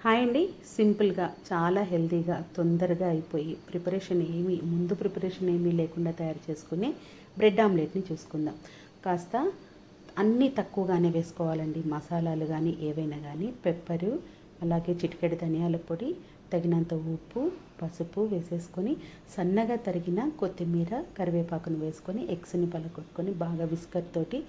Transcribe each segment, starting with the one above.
Hi అండి. సింపుల్గా చాలా హెల్తీగా తొందరగా అయిపోయి ప్రిపరేషన్ ఏమీ లేకుండా తయారు చేసుకునే బ్రెడ్ ఆమ్లెట్ని చూసుకుందాం. కాస్త అన్నీ తక్కువగానే వేసుకోవాలండి. మసాలాలు కానీ ఏవైనా కానీ పెప్పరు, అలాగే చిటికెడు ధనియాల పొడి, తగినంత ఉప్పు, పసుపు వేసేసుకొని సన్నగా తరిగిన కొత్తిమీర, కరివేపాకును వేసుకొని ఎగ్స్ని పలగొట్టుకొని బాగా విస్కర్ తోటి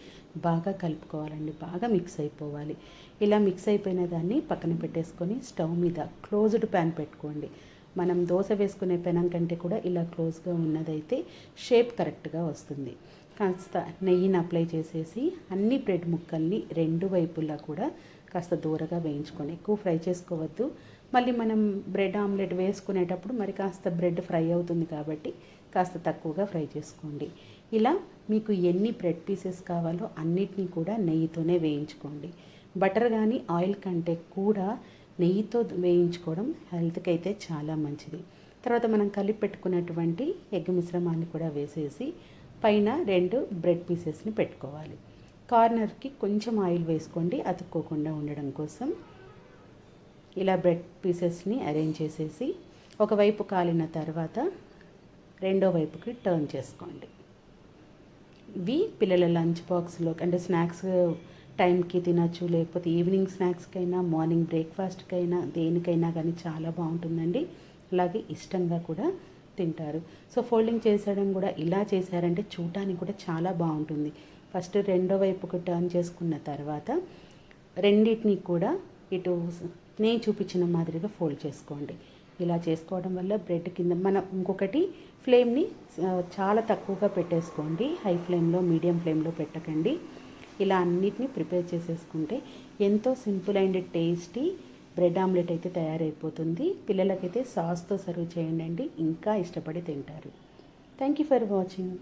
బాగా కలుపుకోవాలండి. బాగా మిక్స్ అయిపోవాలి. ఇలా మిక్స్ అయిపోయిన దాన్ని పక్కన పెట్టేసుకొని స్టవ్ మీద క్లోజ్డ్ ప్యాన్ పెట్టుకోండి. మనం దోశ వేసుకునే పెనం కంటే కూడా ఇలా క్లోజ్గా ఉన్నదైతే షేప్ కరెక్ట్గా వస్తుంది. కాస్త నెయ్యిని అప్లై చేసేసి అన్ని బ్రెడ్ ముక్కల్ని రెండు వైపులా కూడా కాస్త దూరగా వేయించుకొని, ఎక్కువ ఫ్రై చేసుకోవద్దు. మళ్ళీ మనం బ్రెడ్ ఆమ్లెట్ వేసుకునేటప్పుడు మరి కాస్త బ్రెడ్ ఫ్రై అవుతుంది కాబట్టి కాస్త తక్కువగా ఫ్రై చేసుకోండి. ఇలా మీకు ఎన్ని బ్రెడ్ పీసెస్ కావాలో అన్నిటినీ కూడా నెయ్యితోనే వేయించుకోండి. బటర్ కానీ ఆయిల్ కంటే కూడా నెయ్యితో వేయించుకోవడం హెల్త్కి అయితే చాలా మంచిది. తర్వాత మనం కలిపి పెట్టుకున్నటువంటి ఎగ్ మిశ్రమాన్ని కూడా వేసేసి పైన 2 బ్రెడ్ పీసెస్ని పెట్టుకోవాలి. కార్నర్కి కొంచెం ఆయిల్ వేసుకోండి అతుక్కోకుండా ఉండడం కోసం. ఇలా బ్రెడ్ పీసెస్ని అరేంజ్ చేసేసి ఒకవైపు కాలిన తర్వాత రెండో వైపుకి టర్న్ చేసుకోండి. ఇవి పిల్లల లంచ్ బాక్స్లో అంటే స్నాక్స్ టైంకి తినచ్చు, లేకపోతే ఈవినింగ్ స్నాక్స్కైనా, మార్నింగ్ బ్రేక్ఫాస్ట్కైనా, దేనికైనా కానీ చాలా బాగుంటుందండి. అలాగే ఇష్టంగా కూడా తింటారు. సో ఫోల్డింగ్ చేసేయడం కూడా ఇలా చేశారంటే చూడటానికి కూడా చాలా బాగుంటుంది. ఫస్ట్ రెండో వైపుకి టర్న్ చేసుకున్న తర్వాత రెండింటిని కూడా ఇటు నేను చూపించిన మాదిరిగా ఫోల్డ్ చేసుకోండి. ఇలా చేసుకోవడం వల్ల బ్రెడ్ కింద మనం ఇంకొకటి ఫ్లేమ్ని చాలా తక్కువగా పెట్టేసుకోండి. హై ఫ్లేమ్లో, మీడియం ఫ్లేమ్లో పెట్టకండి. ఇలా అన్నిటినీ ప్రిపేర్ చేసేసుకుంటే ఎంతో simple and tasty bread omelette అయితే తయారైపోతుంది. పిల్లలకైతే సాస్తో సర్వ్ చేయండి, ఇంకా ఇష్టపడి తింటారు. Thank you for watching.